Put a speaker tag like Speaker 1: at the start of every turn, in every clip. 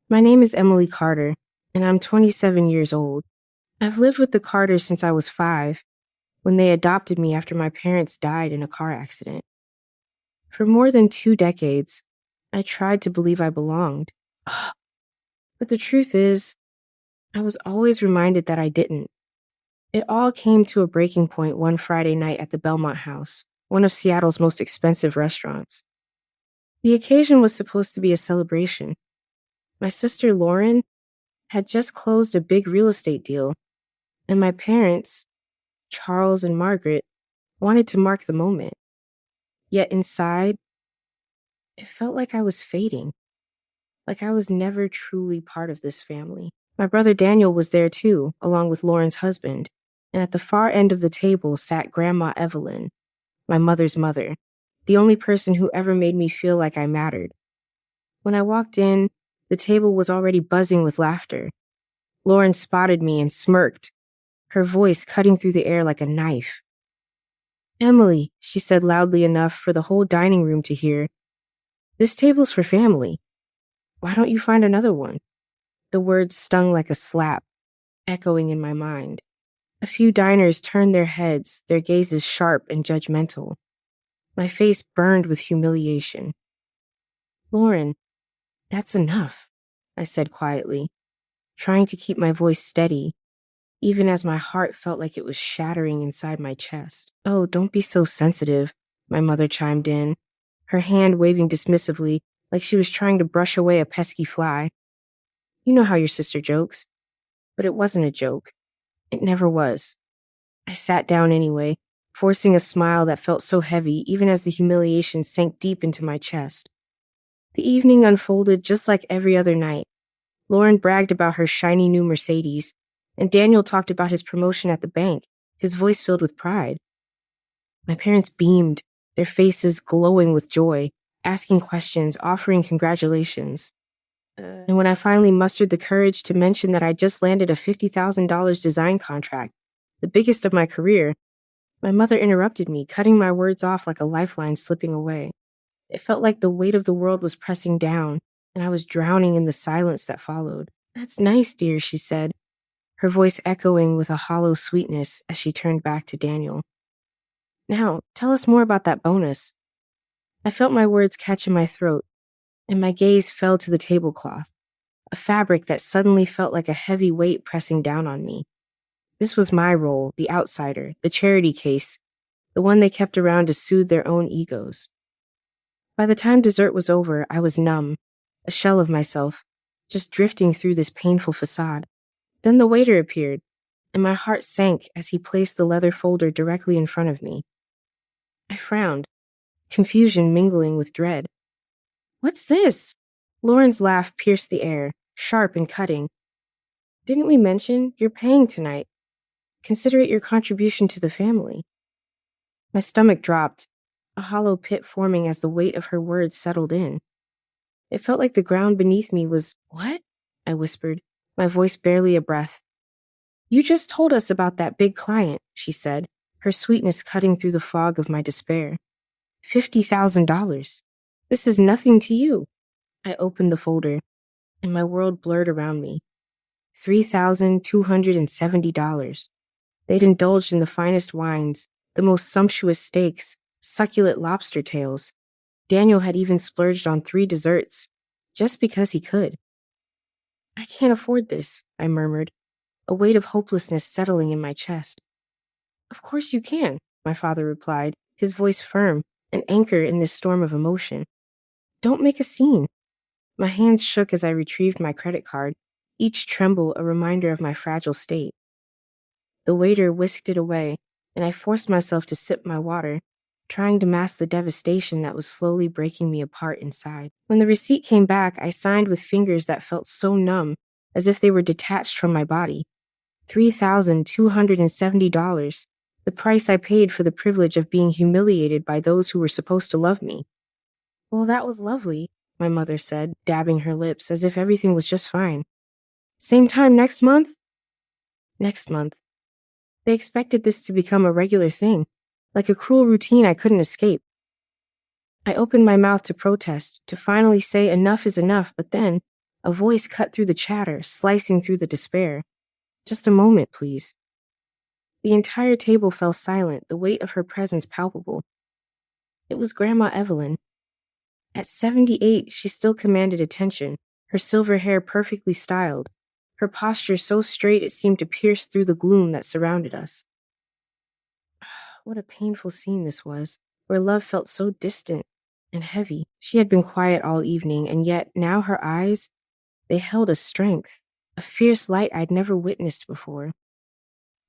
Speaker 1: My name is Emily Carter, and I'm 27 years old. I've lived with the Carters since I was 5, when they adopted me after my parents died in a car accident. For more than 2 decades, I tried to believe I belonged. But the truth is, I was always reminded that I didn't. It all came to a breaking point one Friday night at the Belmont House, one of Seattle's most expensive restaurants. The occasion was supposed to be a celebration. My sister Lauren had just closed a big real estate deal, and my parents, Charles and Margaret, wanted to mark the moment. Yet inside, it felt like I was fading, like I was never truly part of this family. My brother Daniel was there too, along with Lauren's husband, and at the far end of the table sat Grandma Evelyn, my mother's mother, the only person who ever made me feel like I mattered. When I walked in, the table was already buzzing with laughter. Lauren spotted me and smirked, her voice cutting through the air like a knife. "Emily," she said loudly enough for the whole dining room to hear, "this table's for family. Why don't you find another one?" The words stung like a slap, echoing in my mind. A few diners turned their heads, their gazes sharp and judgmental. My face burned with humiliation. "Lauren, that's enough," I said quietly, trying to keep my voice steady, even as my heart felt like it was shattering inside my chest. "Oh, don't be so sensitive," my mother chimed in, her hand waving dismissively like she was trying to brush away a pesky fly. "You know how your sister jokes." But it wasn't a joke. It never was. I sat down anyway, forcing a smile that felt so heavy even as the humiliation sank deep into my chest. The evening unfolded just like every other night. Lauren bragged about her shiny new Mercedes, and Daniel talked about his promotion at the bank, his voice filled with pride. My parents beamed, their faces glowing with joy, asking questions, offering congratulations. And when I finally mustered the courage to mention that I just landed a $50,000 design contract, the biggest of my career, my mother interrupted me, cutting my words off like a lifeline slipping away. It felt like the weight of the world was pressing down, and I was drowning in the silence that followed. "That's nice, dear," she said, her voice echoing with a hollow sweetness as she turned back to Daniel. "Now, tell us more about that bonus." I felt my words catch in my throat, and my gaze fell to the tablecloth, a fabric that suddenly felt like a heavy weight pressing down on me. This was my role, the outsider, the charity case, the one they kept around to soothe their own egos. By the time dessert was over, I was numb, a shell of myself, just drifting through this painful facade. Then the waiter appeared, and my heart sank as he placed the leather folder directly in front of me. I frowned, confusion mingling with dread. "What's this?" Lauren's laugh pierced the air, sharp and cutting. "Didn't we mention you're paying tonight? Consider it your contribution to the family." My stomach dropped, a hollow pit forming as the weight of her words settled in. It felt like the ground beneath me was, "What?" I whispered, my voice barely a breath. "You just told us about that big client," she said, her sweetness cutting through the fog of my despair. $50,000. This is nothing to you." I opened the folder, and my world blurred around me. $3,270. They'd indulged in the finest wines, the most sumptuous steaks, succulent lobster tails. Daniel had even splurged on 3 desserts, just because he could. "I can't afford this," I murmured, a weight of hopelessness settling in my chest. "Of course you can," my father replied, his voice firm, an anchor in this storm of emotion. "Don't make a scene." My hands shook as I retrieved my credit card, each tremble a reminder of my fragile state. The waiter whisked it away, and I forced myself to sip my water, trying to mask the devastation that was slowly breaking me apart inside. When the receipt came back, I signed with fingers that felt so numb, as if they were detached from my body. $3,270, the price I paid for the privilege of being humiliated by those who were supposed to love me. "Well, that was lovely," my mother said, dabbing her lips as if everything was just fine. "Same time next month?" Next month. They expected this to become a regular thing, like a cruel routine I couldn't escape. I opened my mouth to protest, to finally say enough is enough, but then, A voice cut through the chatter, slicing through the despair. Just a moment, please. The entire table fell silent, the weight of her presence palpable. It was Grandma Evelyn. At 78, she still commanded attention, her silver hair perfectly styled, her posture so straight it seemed to pierce through the gloom that surrounded us. What a painful scene this was, where love felt so distant and heavy. She had been quiet all evening, and yet now her eyes, they held a strength, a fierce light I'd never witnessed before.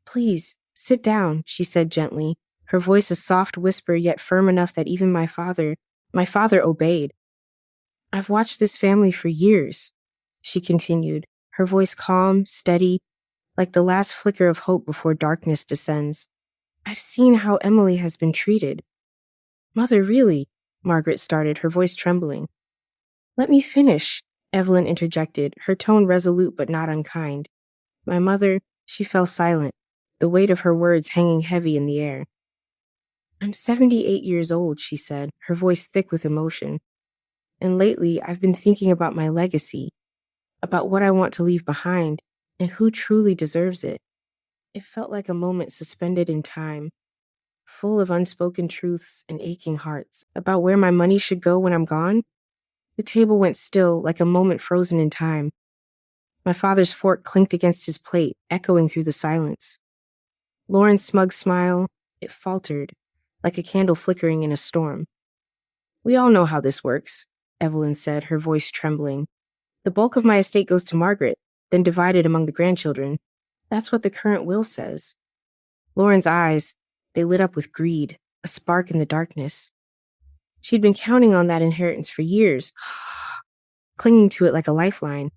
Speaker 1: Please, sit down, she said gently, her voice a soft whisper yet firm enough that even my father obeyed. I've watched this family for years, she continued, her voice calm, steady, like the last flicker of hope before darkness descends. I've seen how Emily has been treated. Mother, really? Margaret started, her voice trembling. Let me finish, Evelyn interjected, her tone resolute but not unkind. My mother, she fell silent, the weight of her words hanging heavy in the air. I'm 78 years old, she said, her voice thick with emotion. And lately, I've been thinking about my legacy, about what I want to leave behind, and who truly deserves it. It felt like a moment suspended in time, full of unspoken truths and aching hearts. About where my money should go when I'm gone? The table went still, like a moment frozen in time. My father's fork clinked against his plate, echoing through the silence. Lauren's smug smile, it faltered, like a candle flickering in a storm. We all know how this works, Evelyn said, her voice trembling. The bulk of my estate goes to Margaret, then divided among the grandchildren. That's what the current will says. Lauren's eyes, they lit up with greed, a spark in the darkness. She'd been counting on that inheritance for years, clinging to it like a lifeline.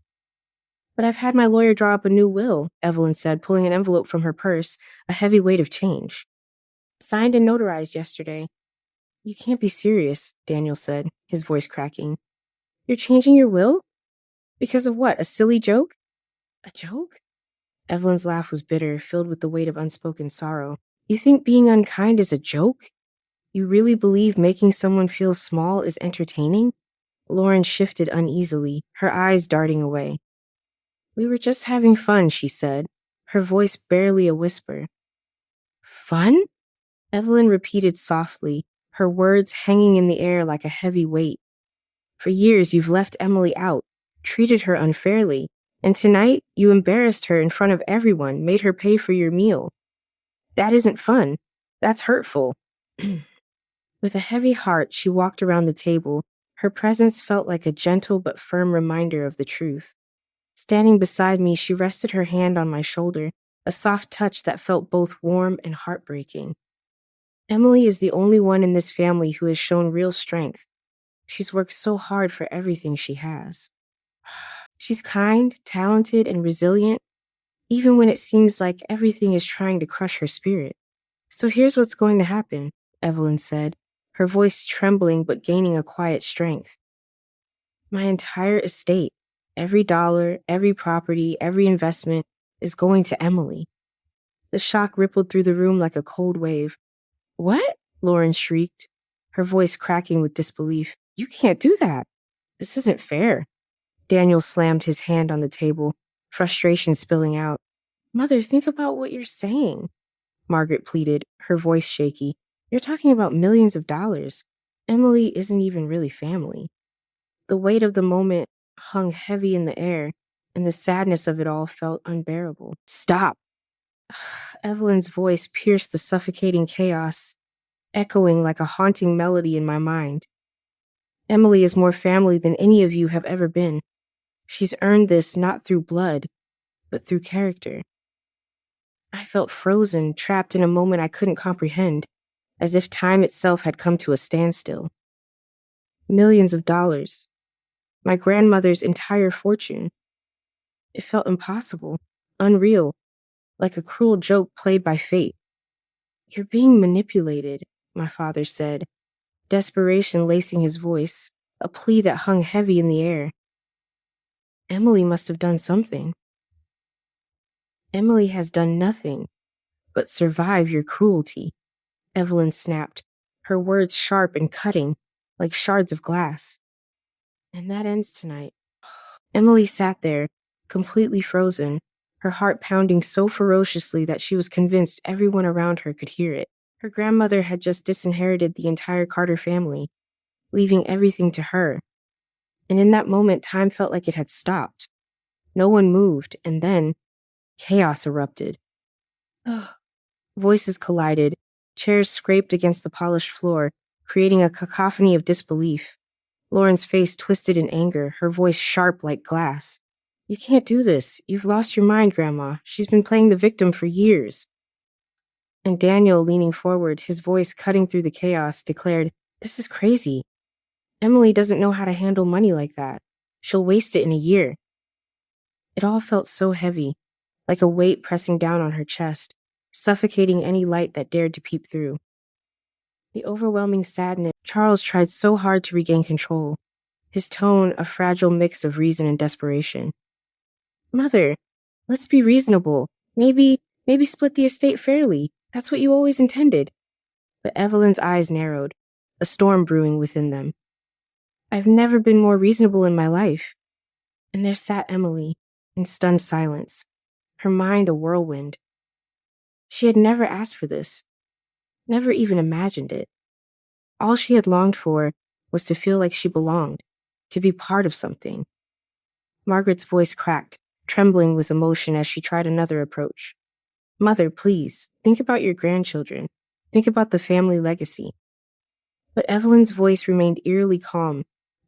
Speaker 1: But I've had my lawyer draw up a new will, Evelyn said, pulling an envelope from her purse, a heavy weight of change. Signed and notarized yesterday. You can't be serious, Daniel said, his voice cracking. You're changing your will? Because of what, a silly joke? A joke? Evelyn's laugh was bitter, filled with the weight of unspoken sorrow. You think being unkind is a joke? You really believe making someone feel small is entertaining? Lauren shifted uneasily, her eyes darting away. We were just having fun, she said, her voice barely a whisper. Fun? Evelyn repeated softly, her words hanging in the air like a heavy weight. For years you've left Emily out, treated her unfairly, and tonight you embarrassed her in front of everyone, made her pay for your meal. That isn't fun. That's hurtful. With a heavy heart, she walked around the table. Her presence felt like a gentle but firm reminder of the truth. Standing beside me, she rested her hand on my shoulder, a soft touch that felt both warm and heartbreaking. Emily is the only one in this family who has shown real strength. She's worked so hard for everything she has. She's kind, talented, and resilient, even when it seems like everything is trying to crush her spirit. So here's what's going to happen, Evelyn said, her voice trembling but gaining a quiet strength. My entire estate, every dollar, every property, every investment is going to Emily. The shock rippled through the room like a cold wave. What? Lauren shrieked, her voice cracking with disbelief. You can't do that. This isn't fair. Daniel slammed his hand on the table, frustration spilling out. Mother, think about what you're saying, Margaret pleaded, her voice shaky. You're talking about millions of dollars. Emily isn't even really family. The weight of the moment hung heavy in the air, and the sadness of it all felt unbearable. Stop! Evelyn's voice pierced the suffocating chaos, echoing like a haunting melody in my mind. Emily is more family than any of you have ever been. She's earned this not through blood, but through character. I felt frozen, trapped in a moment I couldn't comprehend, as if time itself had come to a standstill. Millions of dollars. My grandmother's entire fortune. It felt impossible, unreal, like a cruel joke played by fate. You're being manipulated, my father said, desperation lacing his voice, a plea that hung heavy in the air. Emily must have done something. Emily has done nothing but survive your cruelty, Evelyn snapped, her words sharp and cutting, like shards of glass. And that ends tonight. Emily sat there, completely frozen, her heart pounding so ferociously that she was convinced everyone around her could hear it. Her grandmother had just disinherited the entire Carter family, leaving everything to her. And in that moment, time felt like it had stopped. No one moved, and then chaos erupted. Voices collided, chairs scraped against the polished floor, creating a cacophony of disbelief. Lauren's face twisted in anger, her voice sharp like glass. You can't do this. You've lost your mind, Grandma. She's been playing the victim for years. And Daniel, leaning forward, his voice cutting through the chaos, declared, This is crazy. Emily doesn't know how to handle money like that. She'll waste it in a year. It all felt so heavy, like a weight pressing down on her chest, suffocating any light that dared to peep through. The overwhelming sadness, Charles tried so hard to regain control, his tone a fragile mix of reason and desperation. Mother, let's be reasonable. Maybe split the estate fairly. That's what you always intended. But Evelyn's eyes narrowed, a storm brewing within them. I've never been more reasonable in my life. And there sat Emily, in stunned silence, her mind a whirlwind. She had never asked for this, never even imagined it. All she had longed for was to feel like she belonged, to be part of something. Margaret's voice cracked, trembling with emotion as she tried another approach. Mother, please, think about your grandchildren. Think about the family legacy. But Evelyn's voice remained eerily calm,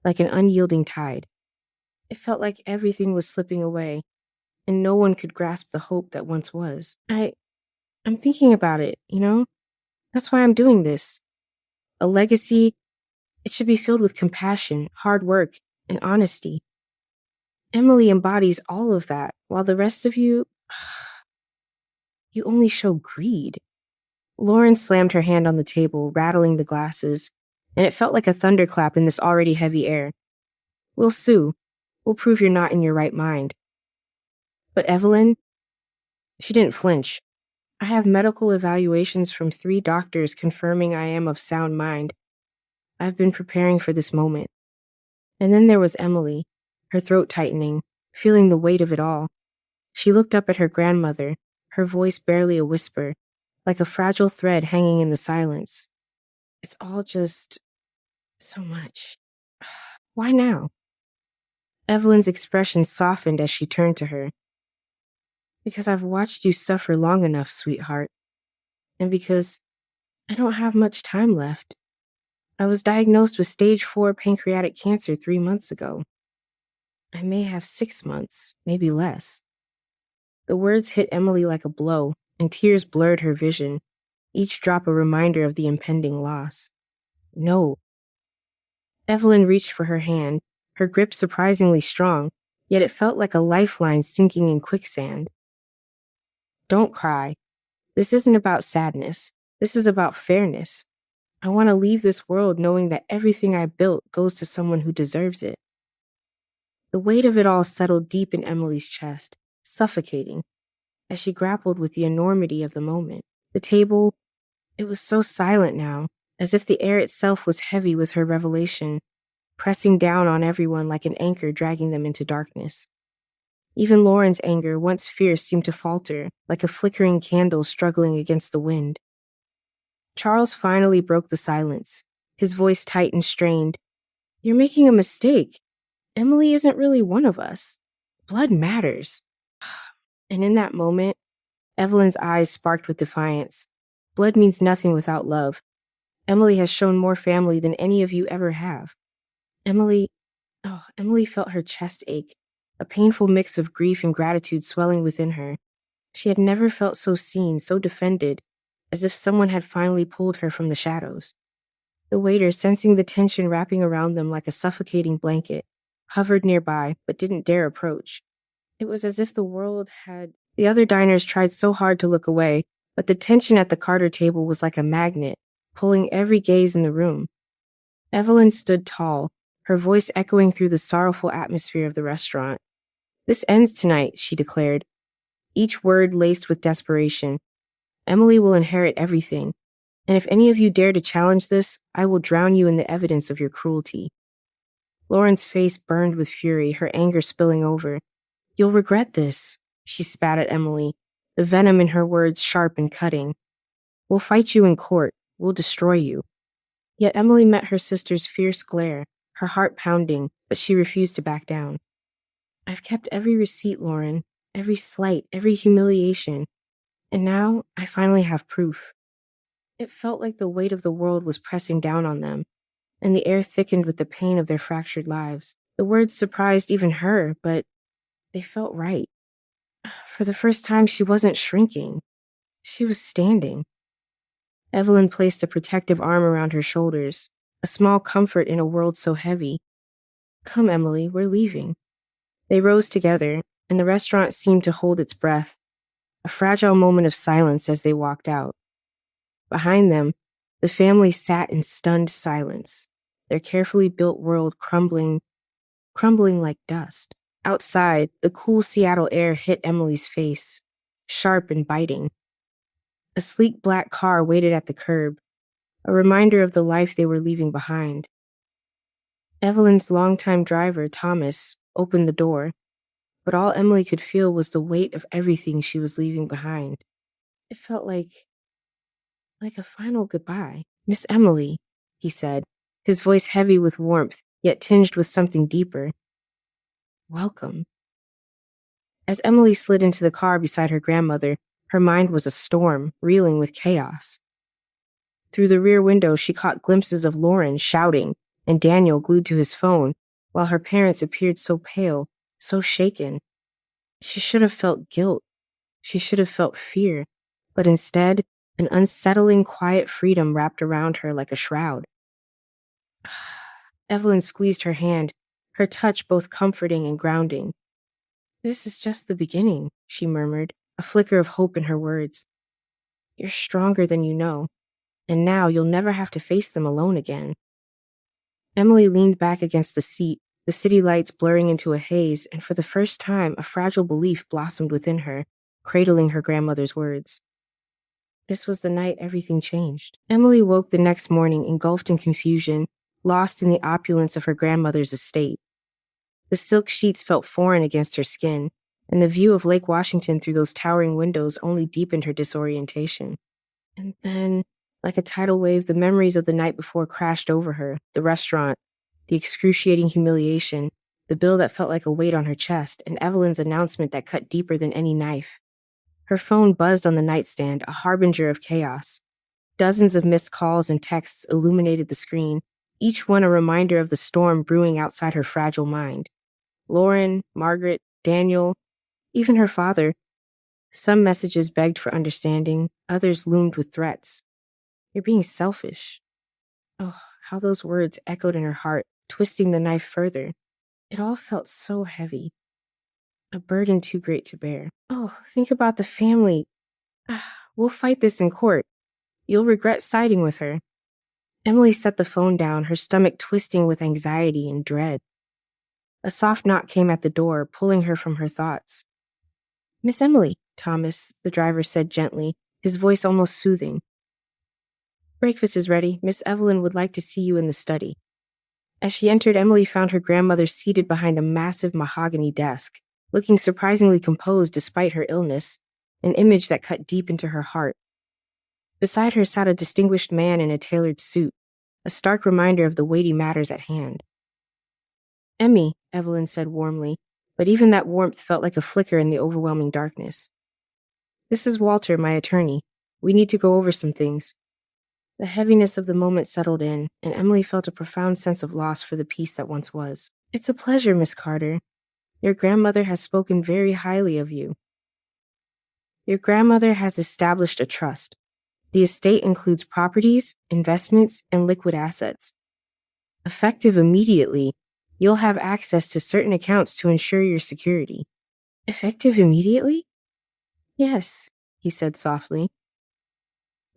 Speaker 1: like an unyielding tide. It felt like everything was slipping away, and no one could grasp the hope that once was. I'm thinking about it, you know? That's why I'm doing this. A legacy, it should be filled with compassion, hard work, and honesty. Emily embodies all of that, while the rest of you, you only show greed. Lauren slammed her hand on the table, rattling the glasses, and it felt like a thunderclap in this already heavy air. We'll sue. We'll prove you're not in your right mind. But Evelyn, she didn't flinch. I have medical evaluations from 3 doctors confirming I am of sound mind. I've been preparing for this moment. And then there was Emily, her throat tightening, feeling the weight of it all. She looked up at her grandmother, her voice barely a whisper, like a fragile thread hanging in the silence. It's all just so much. Why now? Evelyn's expression softened as she turned to her. Because I've watched you suffer long enough, sweetheart. And because I don't have much time left. I was diagnosed with stage 4 pancreatic cancer 3 months ago. I may have 6 months, maybe less. The words hit Emily like a blow, and tears blurred her vision, each drop a reminder of the impending loss. No. Evelyn reached for her hand, her grip surprisingly strong, yet it felt like a lifeline sinking in quicksand. Don't cry. This isn't about sadness. This is about fairness. I want to leave this world knowing that everything I built goes to someone who deserves it. The weight of it all settled deep in Emily's chest, suffocating, as she grappled with the enormity of the moment. The table, it was so silent now, as if the air itself was heavy with her revelation, pressing down on everyone like an anchor dragging them into darkness. Even Lauren's anger, once fierce, seemed to falter, like a flickering candle struggling against the wind. Charles finally broke the silence, his voice tight and strained. You're making a mistake. Emily isn't really one of us. Blood matters. And in that moment, Evelyn's eyes sparked with defiance. Blood means nothing without love. Emily has shown more family than any of you ever have. Emily felt her chest ache, a painful mix of grief and gratitude swelling within her. She had never felt so seen, so defended, as if someone had finally pulled her from the shadows. The waiter, sensing the tension wrapping around them like a suffocating blanket, hovered nearby but didn't dare approach. It was as if the world had... The other diners tried so hard to look away, but the tension at the Carter table was like a magnet, pulling every gaze in the room. Evelyn stood tall, her voice echoing through the sorrowful atmosphere of the restaurant. This ends tonight, she declared, each word laced with desperation. Emily will inherit everything, and if any of you dare to challenge this, I will drown you in the evidence of your cruelty. Lauren's face burned with fury, her anger spilling over. "You'll regret this," she spat at Emily, the venom in her words sharp and cutting. "We'll fight you in court. We'll destroy you." Yet Emily met her sister's fierce glare, her heart pounding, but she refused to back down. "I've kept every receipt, Lauren, every slight, every humiliation, and now I finally have proof." It felt like the weight of the world was pressing down on them, and the air thickened with the pain of their fractured lives. The words surprised even her, but they felt right. For the first time, she wasn't shrinking. She was standing. Evelyn placed a protective arm around her shoulders, a small comfort in a world so heavy. "Come, Emily, we're leaving." They rose together, and the restaurant seemed to hold its breath, a fragile moment of silence as they walked out. Behind them, the family sat in stunned silence, their carefully built world crumbling like dust. Outside, the cool Seattle air hit Emily's face, sharp and biting. A sleek black car waited at the curb, a reminder of the life they were leaving behind. Evelyn's longtime driver, Thomas, opened the door, but all Emily could feel was the weight of everything she was leaving behind. It felt like a final goodbye. "Miss Emily," he said, his voice heavy with warmth, yet tinged with something deeper. "Welcome." As Emily slid into the car beside her grandmother, her mind was a storm, reeling with chaos. Through the rear window, she caught glimpses of Lauren shouting and Daniel glued to his phone, while her parents appeared so pale, so shaken. She should have felt guilt. She should have felt fear. But instead, an unsettling, quiet freedom wrapped around her like a shroud. Evelyn squeezed her hand, her touch both comforting and grounding. "This is just the beginning," she murmured, a flicker of hope in her words. "You're stronger than you know, and now you'll never have to face them alone again." Emily leaned back against the seat, the city lights blurring into a haze, and for the first time, a fragile belief blossomed within her, cradling her grandmother's words. This was the night everything changed. Emily woke the next morning engulfed in confusion, lost in the opulence of her grandmother's estate. The silk sheets felt foreign against her skin, and the view of Lake Washington through those towering windows only deepened her disorientation. And then, like a tidal wave, the memories of the night before crashed over her, the restaurant, the excruciating humiliation, the bill that felt like a weight on her chest, and Evelyn's announcement that cut deeper than any knife. Her phone buzzed on the nightstand, a harbinger of chaos. Dozens of missed calls and texts illuminated the screen, each one a reminder of the storm brewing outside her fragile mind. Lauren, Margaret, Daniel, even her father. Some messages begged for understanding, others loomed with threats. "You're being selfish." Oh, how those words echoed in her heart, twisting the knife further. It all felt so heavy, a burden too great to bear. "Oh, think about the family. We'll fight this in court. You'll regret siding with her." Emily set the phone down, her stomach twisting with anxiety and dread. A soft knock came at the door, pulling her from her thoughts. "Miss Emily," Thomas, the driver said gently, his voice almost soothing. "Breakfast is ready. Miss Evelyn would like to see you in the study." As she entered, Emily found her grandmother seated behind a massive mahogany desk, looking surprisingly composed despite her illness, an image that cut deep into her heart. Beside her sat a distinguished man in a tailored suit, a stark reminder of the weighty matters at hand. "Emmy," Evelyn said warmly, but even that warmth felt like a flicker in the overwhelming darkness. "This is Walter, my attorney. We need to go over some things." The heaviness of the moment settled in, and Emily felt a profound sense of loss for the peace that once was. "It's a pleasure, Miss Carter. Your grandmother has spoken very highly of you." "Your grandmother has established a trust. The estate includes properties, investments, and liquid assets. Effective immediately, you'll have access to certain accounts to ensure your security." "Effective immediately?" "Yes," he said softly.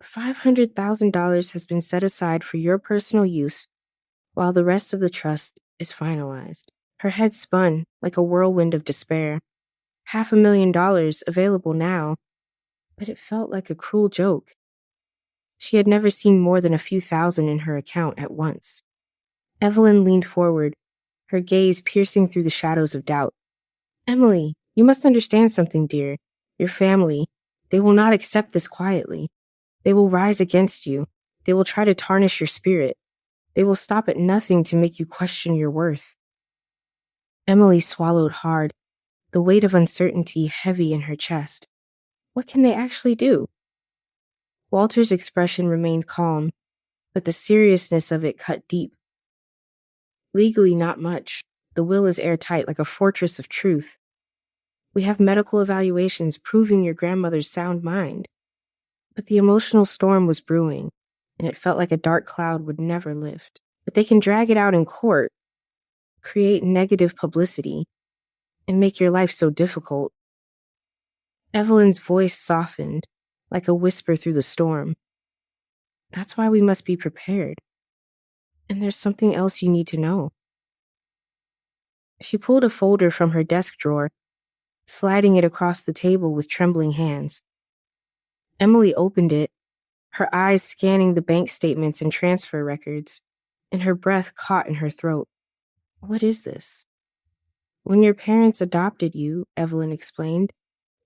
Speaker 1: $500,000 has been set aside for your personal use, while the rest of the trust is finalized." Her head spun like a whirlwind of despair. $500,000 available now, but it felt like a cruel joke. She had never seen more than a few thousand in her account at once. Evelyn leaned forward, her gaze piercing through the shadows of doubt. Emily, you must understand something, dear. Your family, they will not accept this quietly. They will rise against you. They will try to tarnish your spirit. They will stop at nothing to make you question your worth. Emily swallowed hard, the weight of uncertainty heavy in her chest. What can they actually do? Walter's expression remained calm, but the seriousness of it cut deep. Legally, not much. The will is airtight like a fortress of truth. We have medical evaluations proving your grandmother's sound mind. But the emotional storm was brewing, and it felt like a dark cloud would never lift. But they can drag it out in court, create negative publicity, and make your life so difficult. Evelyn's voice softened, like a whisper through the storm. That's why we must be prepared. And there's something else you need to know. She pulled a folder from her desk drawer, sliding it across the table with trembling hands. Emily opened it, her eyes scanning the bank statements and transfer records, and her breath caught in her throat. What is this? When your parents adopted you, Evelyn explained,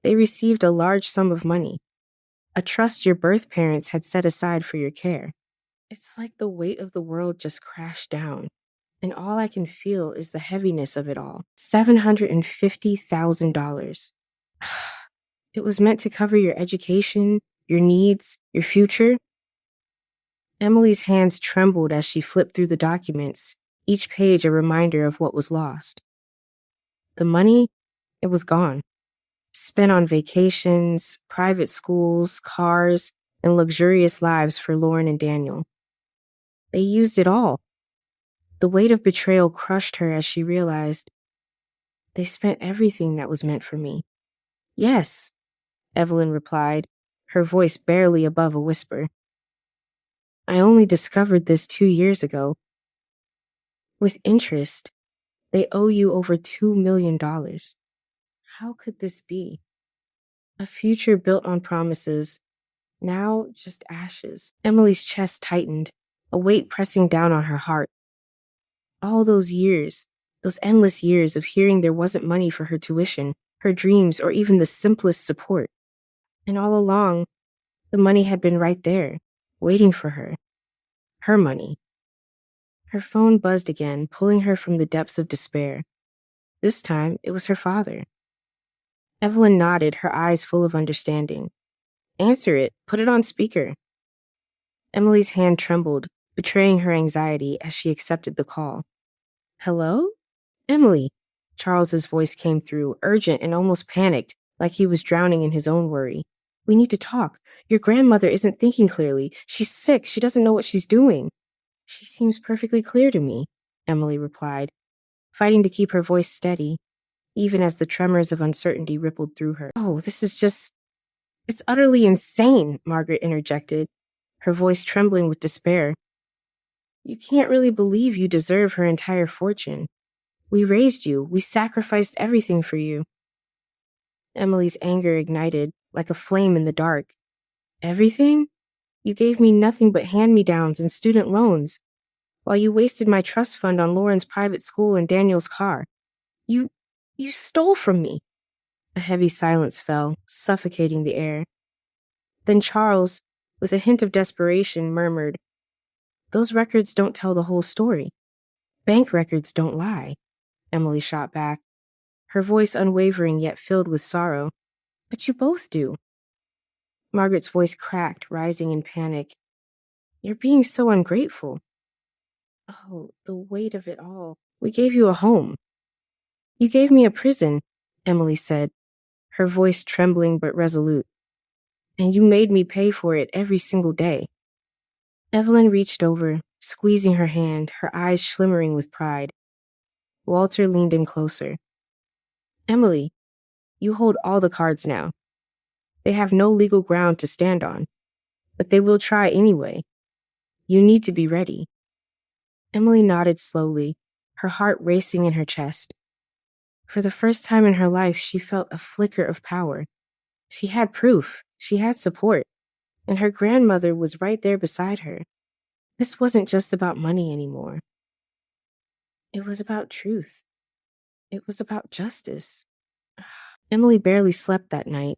Speaker 1: they received a large sum of money, a trust your birth parents had set aside for your care. It's like the weight of the world just crashed down, and all I can feel is the heaviness of it all. $750,000. It was meant to cover your education, your needs, your future. Emily's hands trembled as she flipped through the documents, each page a reminder of what was lost. The money, it was gone. Spent on vacations, private schools, cars, and luxurious lives for Lauren and Daniel. They used it all. The weight of betrayal crushed her as she realized they spent everything that was meant for me. Yes, Evelyn replied, her voice barely above a whisper. I only discovered this 2 years ago. With interest, they owe you over $2 million. How could this be? A future built on promises, now just ashes. Emily's chest tightened, a weight pressing down on her heart. All those years, those endless years of hearing there wasn't money for her tuition, her dreams, or even the simplest support. And all along, the money had been right there, waiting for her. Her money. Her phone buzzed again, pulling her from the depths of despair. This time, it was her father. Evelyn nodded, her eyes full of understanding. Answer it. Put it on speaker. Emily's hand trembled, betraying her anxiety as she accepted the call. Hello? Emily. Charles's voice came through, urgent and almost panicked, like he was drowning in his own worry. We need to talk. Your grandmother isn't thinking clearly. She's sick. She doesn't know what she's doing. She seems perfectly clear to me, Emily replied, fighting to keep her voice steady, even as the tremors of uncertainty rippled through her. Oh, this is just... It's utterly insane, Margaret interjected, her voice trembling with despair. You can't really believe you deserve her entire fortune. We raised you. We sacrificed everything for you. Emily's anger ignited, like a flame in the dark. Everything? You gave me nothing but hand-me-downs and student loans, while you wasted my trust fund on Lauren's private school and Daniel's car. You stole from me. A heavy silence fell, suffocating the air. Then Charles, with a hint of desperation, murmured, Those records don't tell the whole story. Bank records don't lie, Emily shot back, her voice unwavering yet filled with sorrow. But you both do. Margaret's voice cracked, rising in panic. You're being so ungrateful. Oh, the weight of it all. We gave you a home. You gave me a prison, Emily said, her voice trembling but resolute. And you made me pay for it every single day. Evelyn reached over, squeezing her hand, her eyes shimmering with pride. Walter leaned in closer. Emily, you hold all the cards now. They have no legal ground to stand on, but they will try anyway. You need to be ready. Emily nodded slowly, her heart racing in her chest. For the first time in her life, she felt a flicker of power. She had proof, she had support, and her grandmother was right there beside her. This wasn't just about money anymore. It was about truth. It was about justice. Emily barely slept that night.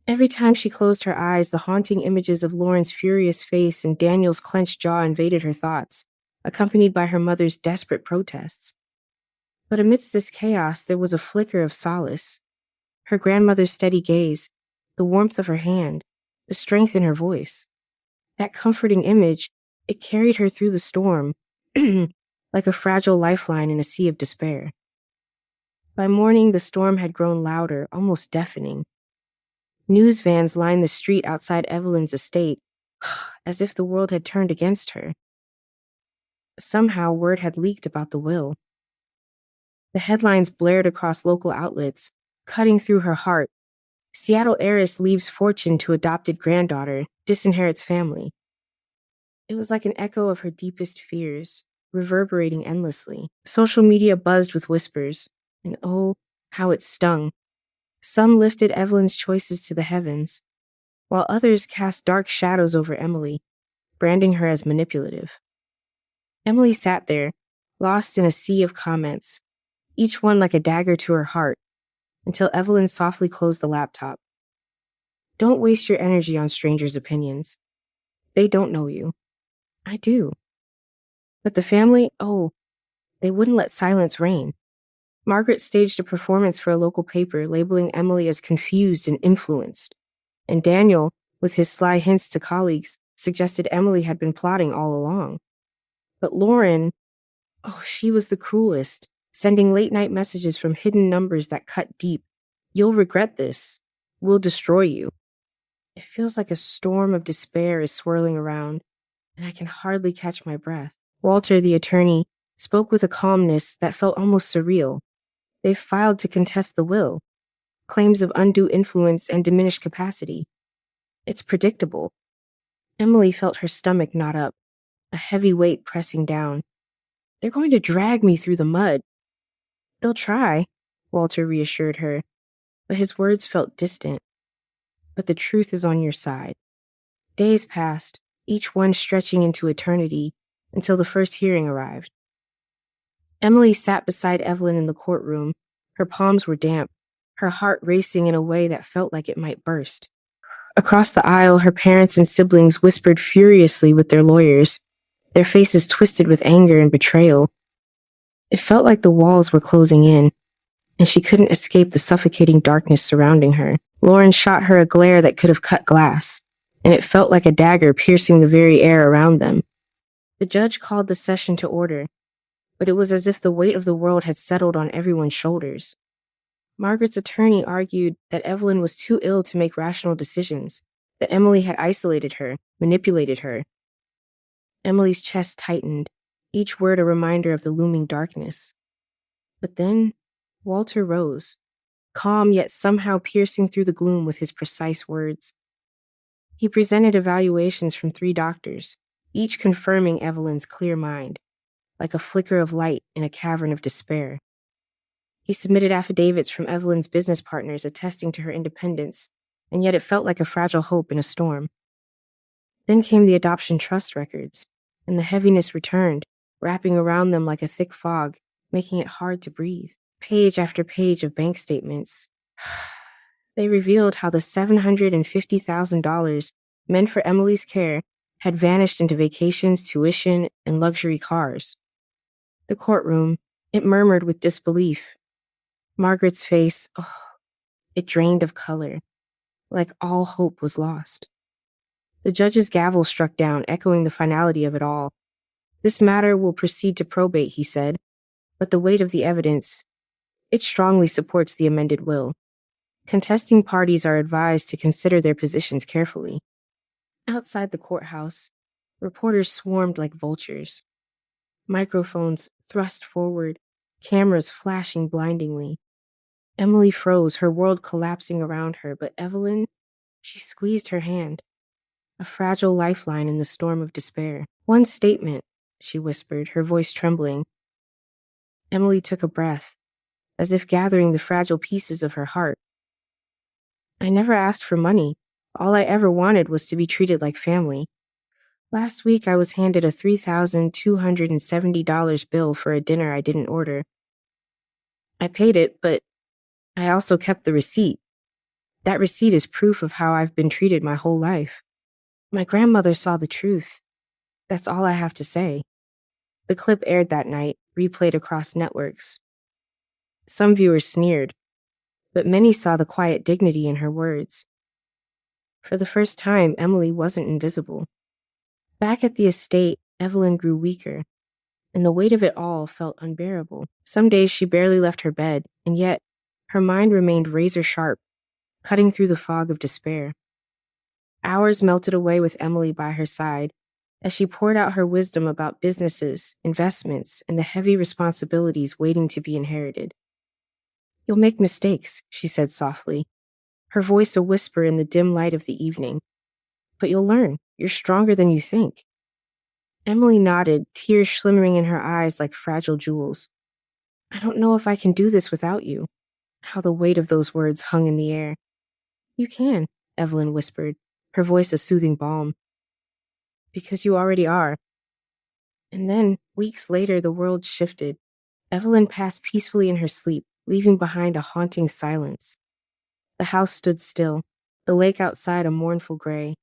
Speaker 1: Every time she closed her eyes, the haunting images of Lauren's furious face and Daniel's clenched jaw invaded her thoughts, accompanied by her mother's desperate protests. But amidst this chaos, there was a flicker of solace. Her grandmother's steady gaze, the warmth of her hand, the strength in her voice. That comforting image, it carried her through the storm, like a fragile lifeline in a sea of despair. By morning, the storm had grown louder, almost deafening. News vans lined the street outside Evelyn's estate, as if the world had turned against her. Somehow, word had leaked about the will. The headlines blared across local outlets, cutting through her heart. Seattle heiress leaves fortune to adopted granddaughter, disinherits family. It was like an echo of her deepest fears, reverberating endlessly. Social media buzzed with whispers, and oh, how it stung. Some lifted Evelyn's choices to the heavens, while others cast dark shadows over Emily, branding her as manipulative. Emily sat there, lost in a sea of comments, each one like a dagger to her heart, until Evelyn softly closed the laptop. Don't waste your energy on strangers' opinions. They don't know you. I do. But the family, oh, they wouldn't let silence reign. Margaret staged a performance for a local paper, labeling Emily as confused and influenced. And Daniel, with his sly hints to colleagues, suggested Emily had been plotting all along. But Lauren, oh, she was the cruelest, sending late-night messages from hidden numbers that cut deep. You'll regret this. We'll destroy you. It feels like a storm of despair is swirling around, and I can hardly catch my breath. Walter, the attorney, spoke with a calmness that felt almost surreal. They've filed to contest the will. Claims of undue influence and diminished capacity. It's predictable. Emily felt her stomach knot up, a heavy weight pressing down. They're going to drag me through the mud. They'll try, Walter reassured her, but his words felt distant. But the truth is on your side. Days passed, each one stretching into eternity, until the first hearing arrived. Emily sat beside Evelyn in the courtroom. Her palms were damp, her heart racing in a way that felt like it might burst. Across the aisle, her parents and siblings whispered furiously with their lawyers, their faces twisted with anger and betrayal. It felt like the walls were closing in, and she couldn't escape the suffocating darkness surrounding her. Lauren shot her a glare that could have cut glass, and it felt like a dagger piercing the very air around them. The judge called the session to order, but it was as if the weight of the world had settled on everyone's shoulders. Margaret's attorney argued that Evelyn was too ill to make rational decisions, that Emily had isolated her, manipulated her. Emily's chest tightened, each word a reminder of the looming darkness. But then, Walter rose, calm yet somehow piercing through the gloom with his precise words. He presented evaluations from 3 doctors, each confirming Evelyn's clear mind, like a flicker of light in a cavern of despair. He submitted affidavits from Evelyn's business partners attesting to her independence, and yet it felt like a fragile hope in a storm. Then came the adoption trust records, and the heaviness returned, wrapping around them like a thick fog, making it hard to breathe. Page after page of bank statements. They revealed how the $750,000 meant for Emily's care had vanished into vacations, tuition, and luxury cars. The courtroom, it murmured with disbelief. Margaret's face, it drained of color, like all hope was lost. The judge's gavel struck down, echoing the finality of it all. This matter will proceed to probate, he said, but the weight of the evidence, it strongly supports the amended will. Contesting parties are advised to consider their positions carefully. Outside the courthouse, reporters swarmed like vultures. Microphones thrust forward, cameras flashing blindingly. Emily froze, her world collapsing around her, but Evelyn, she squeezed her hand, a fragile lifeline in the storm of despair. One statement, she whispered, her voice trembling. Emily took a breath, as if gathering the fragile pieces of her heart. I never asked for money. All I ever wanted was to be treated like family. Last week, I was handed a $3,270 bill for a dinner I didn't order. I paid it, but I also kept the receipt. That receipt is proof of how I've been treated my whole life. My grandmother saw the truth. That's all I have to say. The clip aired that night, replayed across networks. Some viewers sneered, but many saw the quiet dignity in her words. For the first time, Emily wasn't invisible. Back at the estate, Evelyn grew weaker, and the weight of it all felt unbearable. Some days she barely left her bed, and yet her mind remained razor sharp, cutting through the fog of despair. Hours melted away with Emily by her side as she poured out her wisdom about businesses, investments, and the heavy responsibilities waiting to be inherited. "You'll make mistakes," she said softly, her voice a whisper in the dim light of the evening. "But you'll learn. You're stronger than you think." Emily nodded, tears shimmering in her eyes like fragile jewels. "I don't know if I can do this without you." How the weight of those words hung in the air. "You can," Evelyn whispered, her voice a soothing balm. "Because you already are." And then, weeks later, the world shifted. Evelyn passed peacefully in her sleep, leaving behind a haunting silence. The house stood still, the lake outside a mournful gray.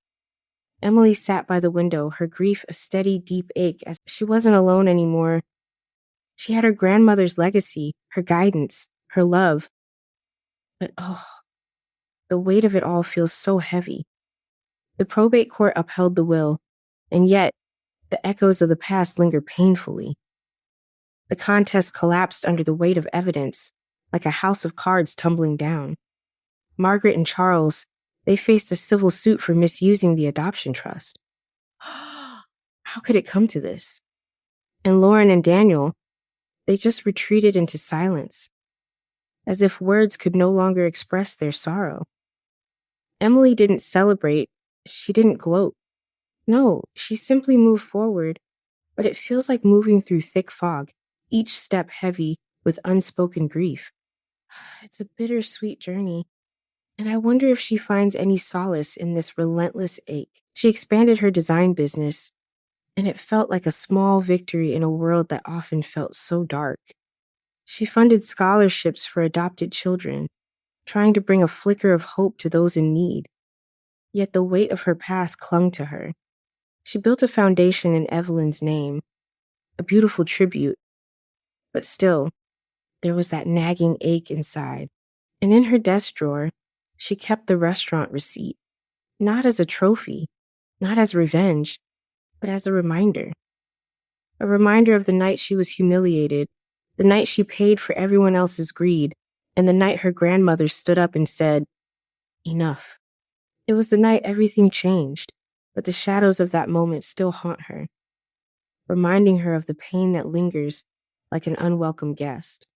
Speaker 1: Emily sat by the window, her grief a steady, deep ache as she wasn't alone anymore. She had her grandmother's legacy, her guidance, her love. But the weight of it all feels so heavy. The probate court upheld the will, and yet the echoes of the past linger painfully. The contest collapsed under the weight of evidence, like a house of cards tumbling down. Margaret and Charles, they faced a civil suit for misusing the adoption trust. How could it come to this? And Lauren and Daniel, they just retreated into silence, as if words could no longer express their sorrow. Emily didn't celebrate, she didn't gloat. No, she simply moved forward, but it feels like moving through thick fog, each step heavy with unspoken grief. It's a bittersweet journey, and I wonder if she finds any solace in this relentless ache. She expanded her design business, and it felt like a small victory in a world that often felt so dark. She funded scholarships for adopted children, trying to bring a flicker of hope to those in need. Yet the weight of her past clung to her. She built a foundation in Evelyn's name, a beautiful tribute, but still, there was that nagging ache inside. And in her desk drawer, she kept the restaurant receipt, not as a trophy, not as revenge, but as a reminder. A reminder of the night she was humiliated, the night she paid for everyone else's greed, and the night her grandmother stood up and said, "Enough." It was the night everything changed, but the shadows of that moment still haunt her, reminding her of the pain that lingers like an unwelcome guest.